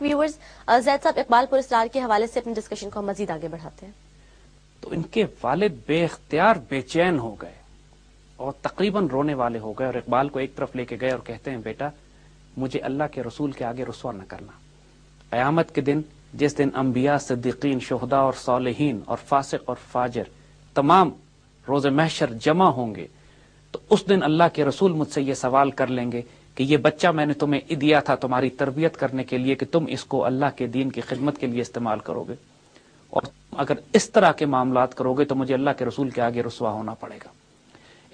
Viewers, زید صاحب اقبال پر اسرار کے حوالے سے اپنی ڈسکشن کو مزید آگے بڑھاتے ہیں. تو ان کے والد بے اختیار بے چین ہو گئے اور تقریباً رونے والے ہو گئے، اور اقبال کو ایک طرف لے کے گئے اور کہتے ہیں بیٹا مجھے اللہ کے رسول کے آگے رسوا نہ کرنا. قیامت کے دن جس دن انبیاء، صدیقین، شہداء اور صالحین اور فاسق اور فاجر تمام روز محشر جمع ہوں گے، تو اس دن اللہ کے رسول مجھ سے یہ سوال کر لیں گے کہ یہ بچہ میں نے تمہیں دیا تھا تمہاری تربیت کرنے کے لیے کہ تم اس کو اللہ کے دین کی خدمت کے لیے استعمال کرو گے، اور اگر اس طرح کے معاملات کرو گے تو مجھے اللہ کے رسول کے آگے رسوا ہونا پڑے گا.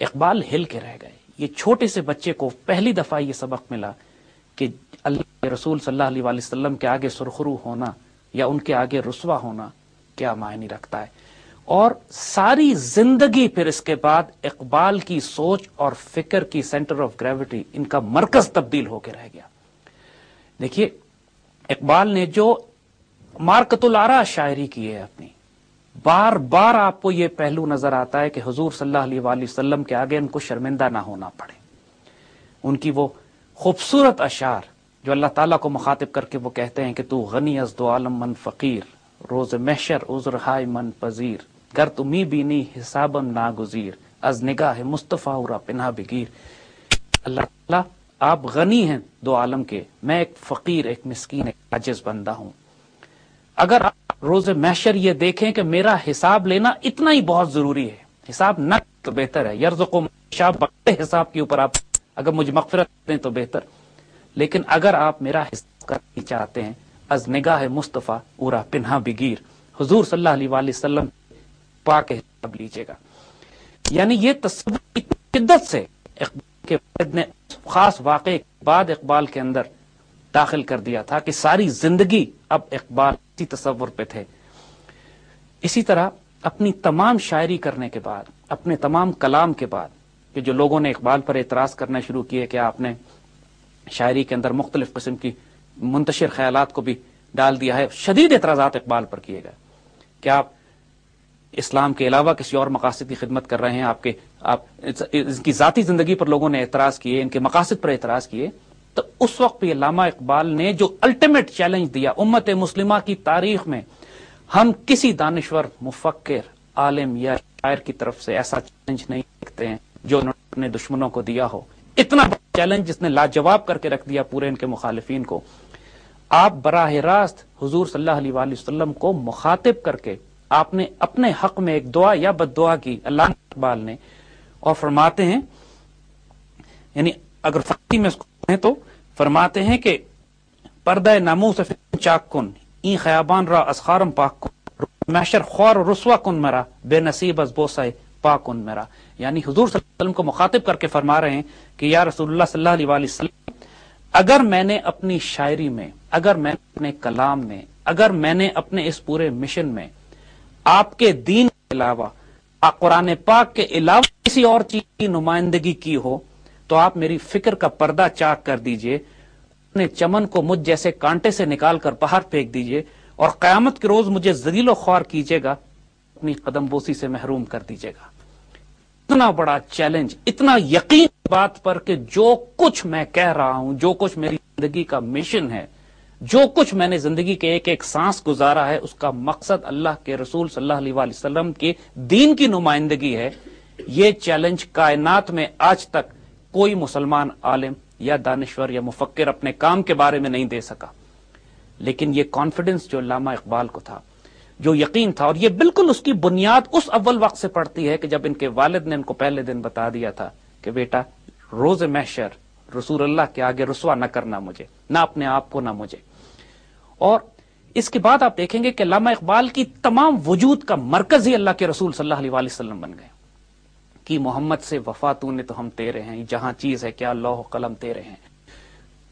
اقبال ہل کے رہ گئے. یہ چھوٹے سے بچے کو پہلی دفعہ یہ سبق ملا کہ اللہ کے رسول صلی اللہ علیہ وآلہ وسلم کے آگے سرخرو ہونا یا ان کے آگے رسوا ہونا کیا معنی رکھتا ہے. اور ساری زندگی پھر اس کے بعد اقبال کی سوچ اور فکر کی سینٹر آف گریوٹی، ان کا مرکز تبدیل ہو کے رہ گیا. دیکھیے اقبال نے جو مارکت العرا شاعری کی ہے اپنی، بار بار آپ کو یہ پہلو نظر آتا ہے کہ حضور صلی اللہ علیہ وآلہ وسلم کے آگے ان کو شرمندہ نہ ہونا پڑے. ان کی وہ خوبصورت اشعار جو اللہ تعالیٰ کو مخاطب کر کے وہ کہتے ہیں کہ تو غنی از دو عالم من فقیر، روز محشر عذر ہائے من پذیر، گر تمی بینی حسابم ناگزیر، از نگاہ مصطفیٰ اورا پناہ بگیر. اللہ تعالیٰ آپ غنی ہیں دو عالم کے، میں ایک فقیر، ایک مسکین، ایک عاجز بندہ ہوں. اگر آپ روز محشر یہ دیکھیں کہ میرا حساب لینا اتنا ہی بہت ضروری ہے، حساب نہ تو بہتر ہے، یرزق و شاب بغیر حساب کے اوپر آپ اگر مجھے مغفرت دیں تو بہتر، لیکن اگر آپ میرا حساب کرنا چاہتے ہیں از نگاہ مصطفیٰ اورا پنہا بگیر، حضور صلی اللہ علیہ وآلہ وسلم پاک حساب لیجیے گا. یعنی یہ تصور کی شدت سے اقبال کے والد نے خاص واقعے کے بعد اقبال کے اندر داخل کر دیا تھا کہ ساری زندگی اب اقبال اسی تصور پہ تھے. اسی طرح اپنی تمام شاعری کرنے کے بعد، اپنے تمام کلام کے بعد کہ جو لوگوں نے اقبال پر اعتراض کرنا شروع کیے کہ آپ نے شاعری کے اندر مختلف قسم کی منتشر خیالات کو بھی ڈال دیا ہے، شدید اعتراضات اقبال پر کیے گئے کہ آپ اسلام کے علاوہ کسی اور مقاصد کی خدمت کر رہے ہیں، آپ ان کی ذاتی زندگی پر لوگوں نے اعتراض کیے، ان کے مقاصد پر اعتراض کیے. تو اس وقت بھی علامہ اقبال نے جو الٹیمیٹ چیلنج دیا امت مسلمہ کی تاریخ میں، ہم کسی دانشور، مفکر، عالم یا شاعر کی طرف سے ایسا چیلنج نہیں دیکھتے ہیں جو انہوں نے اپنے دشمنوں کو دیا ہو. اتنا بڑا چیلنج جس نے لاجواب کر کے رکھ دیا پورے ان کے مخالفین کو. آپ براہ راست حضور صلی اللہ علیہ وآلہ وسلم کو مخاطب کر کے آپ نے اپنے حق میں ایک دعا یا بد دعا کی علامہ اقبال نے، اور فرماتے ہیں، یعنی اگر فارسی میں اس کو کہیں تو فرماتے ہیں کہ پردہ ناموس چاک کن این خیابان را از خارم پاک کن، محشر خوار و رسوا کن مرا، بے نصیب از بوسہ پاک کن مرا. یعنی حضور صلی اللہ علیہ وسلم کو مخاطب کر کے فرما رہے ہیں کہ یا رسول اللہ صلی اللہ علیہ وآلہ وسلم، اگر میں نے اپنی شاعری میں، اگر میں نے اپنے کلام میں، اگر میں نے اپنے اس پورے مشن میں آپ کے دین کے علاوہ، قرآن پاک کے علاوہ کسی اور چیز کی نمائندگی کی ہو تو آپ میری فکر کا پردہ چاک کر دیجئے، اپنے چمن کو مجھ جیسے کانٹے سے نکال کر باہر پھینک دیجئے، اور قیامت کے روز مجھے ذلیل و خوار کیجیے گا، اپنی قدم بوسی سے محروم کر دیجیے گا. اتنا بڑا چیلنج، اتنا یقین بات پر کہ جو کچھ میں کہہ رہا ہوں، جو کچھ میری زندگی کا مشن ہے، جو کچھ میں نے زندگی کے ایک ایک سانس گزارا ہے، اس کا مقصد اللہ کے رسول صلی اللہ علیہ وآلہ وسلم کے دین کی نمائندگی ہے. یہ چیلنج کائنات میں آج تک کوئی مسلمان عالم یا دانشور یا مفکر اپنے کام کے بارے میں نہیں دے سکا. لیکن یہ کانفیڈنس جو علامہ اقبال کو تھا، جو یقین تھا، اور یہ بالکل اس کی بنیاد اس اول وقت سے پڑتی ہے کہ جب ان کے والد نے ان کو پہلے دن بتا دیا تھا کہ بیٹا روز محشر رسول اللہ کے آگے رسوا نہ کرنا مجھے، نہ اپنے آپ کو نہ مجھے. اور اس کے بعد آپ دیکھیں گے کہ علامہ اقبال کی تمام وجود کا مرکز ہی اللہ کے رسول صلی اللہ علیہ وآلہ وسلم بن گئے کہ محمد سے وفا تو نے تو ہم تیرے ہیں، جہاں چیز ہے کیا لوح و قلم تیرے ہیں.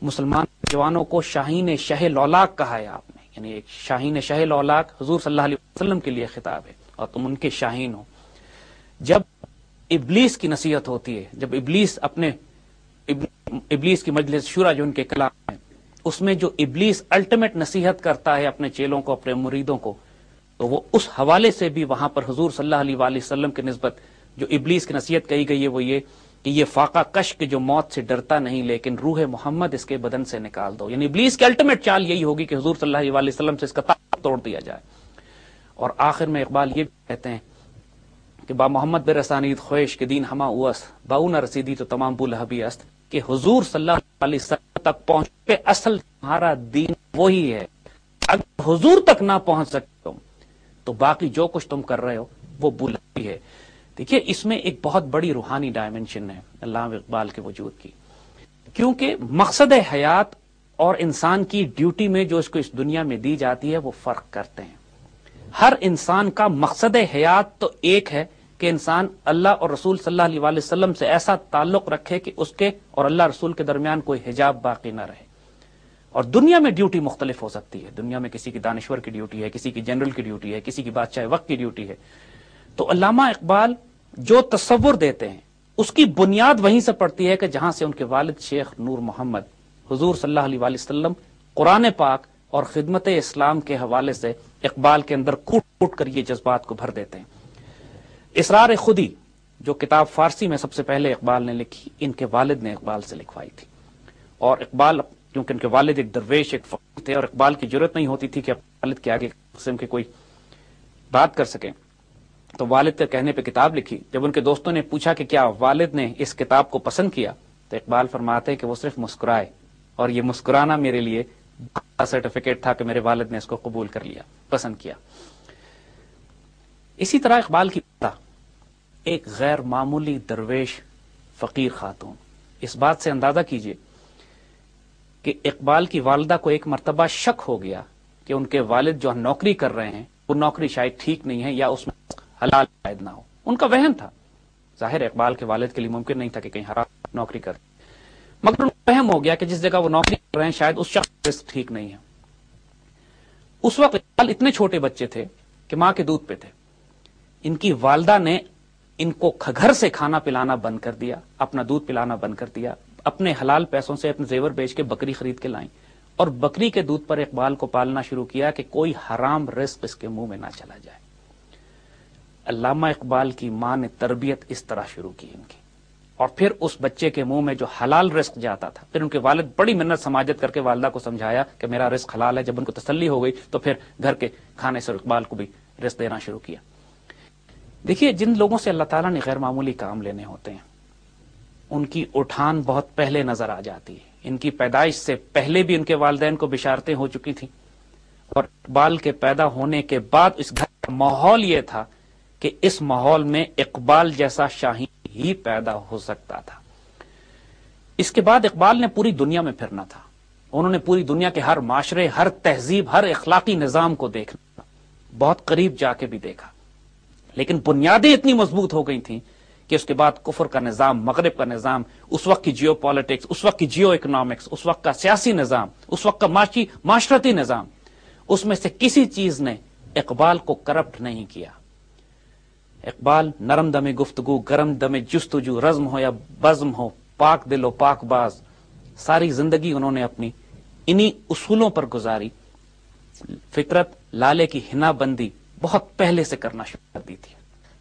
مسلمان جوانوں کو شاہین شہ لولاک کہا ہے آپ نے، یعنی ایک شاہین شہ لولاک حضور صلی اللہ علیہ وسلم کے لیے خطاب ہے، اور تم ان کے شاہین ہو. جب ابلیس کی نصیحت ہوتی ہے، جب ابلیس کی مجلس شورا جو ان کے کلام ہے، اس میں جو ابلیس الٹیمیٹ نصیحت کرتا ہے اپنے چیلوں کو، اپنے مریدوں کو، تو وہ اس حوالے سے بھی وہاں پر حضور صلی اللہ علیہ وآلہ وسلم کے نسبت جو ابلیس کی نصیحت کہی گئی ہے وہ یہ کہ کہ یہ فاقہ کش کے جو موت سے ڈرتا نہیں لیکن روح محمد اس کے بدن سے نکال دو. یعنی ابلیس کی الٹیمیٹ چال یہی ہوگی کہ حضور صلی اللہ علیہ وسلم سے اس کا تعلق توڑ دیا جائے. اور آخر میں اقبال یہ کہتے ہیں کہ با محمد برسانید خویش کے دین ہما اوس باؤ نہ رسیدی تو تمام بو لہبی است, کہ حضور صلی اللہ علیہ وسلم تک پہنچے اصل تمہارا دین وہی ہے. اگر حضور تک نہ پہنچ سکتے تم تو باقی جو کچھ تم کر رہے ہو وہ بو لہبی ہے. دیکھیے اس میں ایک بہت بڑی روحانی ڈائمنشن ہے علامہ اقبال کے وجود کی, کیونکہ مقصد حیات اور انسان کی ڈیوٹی میں جو اس کو اس دنیا میں دی جاتی ہے وہ فرق کرتے ہیں. ہر انسان کا مقصد حیات تو ایک ہے کہ انسان اللہ اور رسول صلی اللہ علیہ وسلم سے ایسا تعلق رکھے کہ اس کے اور اللہ رسول کے درمیان کوئی حجاب باقی نہ رہے. اور دنیا میں ڈیوٹی مختلف ہو سکتی ہے, دنیا میں کسی کی دانشور کی ڈیوٹی ہے, کسی کی جنرل کی ڈیوٹی ہے, کسی کی بادشاہ وقت کی ڈیوٹی ہے. تو علامہ اقبال جو تصور دیتے ہیں اس کی بنیاد وہیں سے پڑتی ہے کہ جہاں سے ان کے والد شیخ نور محمد حضور صلی اللہ علیہ وسلم قرآن پاک اور خدمت اسلام کے حوالے سے اقبال کے اندر کوٹ کوٹ کر یہ جذبات کو بھر دیتے ہیں. اسرار خودی جو کتاب فارسی میں سب سے پہلے اقبال نے لکھی, ان کے والد نے اقبال سے لکھوائی تھی. اور اقبال کیونکہ ان کے والد ایک درویش ایک فقیر تھے اور اقبال کی ضرورت نہیں ہوتی تھی کہ والد کے آگے قسم کے کوئی بات کر سکیں, تو والد کے کہنے پہ کتاب لکھی. جب ان کے دوستوں نے پوچھا کہ کیا والد نے اس کتاب کو پسند کیا, تو اقبال فرماتے کہ وہ صرف مسکرائے, اور یہ مسکرانا میرے لیے سرٹیفکیٹ تھا کہ میرے والد نے اس کو قبول کر لیا, پسند کیا. اسی طرح اقبال کی پتا ایک غیر معمولی درویش فقیر خاتون. اس بات سے اندازہ کیجئے کہ اقبال کی والدہ کو ایک مرتبہ شک ہو گیا کہ ان کے والد جو نوکری کر رہے ہیں وہ نوکری شاید ٹھیک نہیں ہے یا اس میں حلال شاید نہ ہو. ان کا وہم تھا, ظاہر اقبال کے والد کے لیے ممکن نہیں تھا کہ کہیں حرام نوکری کرے, مگر ان کو وہم ہو گیا کہ جس جگہ وہ نوکری کر رہے ہیں شاید اس شخص ٹھیک نہیں ہے. اس وقت اقبال اتنے چھوٹے بچے تھے کہ ماں کے دودھ پہ تھے. ان کی والدہ نے ان کو گھر سے کھانا پلانا بند کر دیا, اپنا دودھ پلانا بند کر دیا, اپنے حلال پیسوں سے اپنے زیور بیچ کے بکری خرید کے لائیں, اور بکری کے دودھ پر اقبال کو پالنا شروع کیا کہ کوئی حرام رزق اس کے منہ میں نہ چلا جائے. علامہ اقبال کی ماں نے تربیت اس طرح شروع کی ان کی, اور پھر اس بچے کے منہ میں جو حلال رزق جاتا تھا, پھر ان کے والد بڑی منت سماجت کر کے والدہ کو سمجھایا کہ میرا رزق حلال ہے. جب ان کو تسلی ہو گئی تو پھر گھر کے کھانے سے اقبال کو بھی رزق دینا شروع کیا. دیکھیے جن لوگوں سے اللہ تعالیٰ نے غیر معمولی کام لینے ہوتے ہیں ان کی اٹھان بہت پہلے نظر آ جاتی ہے. ان کی پیدائش سے پہلے بھی ان کے والدین کو بشارتیں ہو چکی تھیں, اور اقبال کے پیدا ہونے کے بعد اس گھر کا ماحول یہ تھا کہ اس ماحول میں اقبال جیسا شاہین ہی پیدا ہو سکتا تھا. اس کے بعد اقبال نے پوری دنیا میں پھرنا تھا. انہوں نے پوری دنیا کے ہر معاشرے, ہر تہذیب, ہر اخلاقی نظام کو دیکھنا, بہت قریب جا کے بھی دیکھا, لیکن بنیادیں اتنی مضبوط ہو گئی تھیں کہ اس کے بعد کفر کا نظام, مغرب کا نظام, اس وقت کی جیو پالیٹکس, اس وقت کی جیو اکنامکس, اس وقت کا سیاسی نظام, اس وقت کا معاشرتی نظام, اس میں سے کسی چیز نے اقبال کو کرپٹ نہیں کیا. اقبال نرم دم گفتگو, گرم دم جستجو, رزم ہو یا بزم ہو, پاک دل و پاک باز, ساری زندگی انہوں نے اپنی انہی اصولوں پر گزاری. فطرت لالے کی ہنا بندی بہت پہلے سے کرنا شروع کر دی تھی.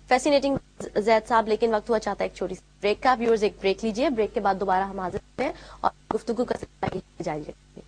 فیسینیٹنگ زید صاحب, لیکن وقت ہوا چاہتا ہے ایک چھوٹی سی بریک کا. ویورز ایک بریک لیجئے, بریک کے بعد دوبارہ ہم حاضر ہیں اور گفتگو کا سلسلہ جاری رکھیں.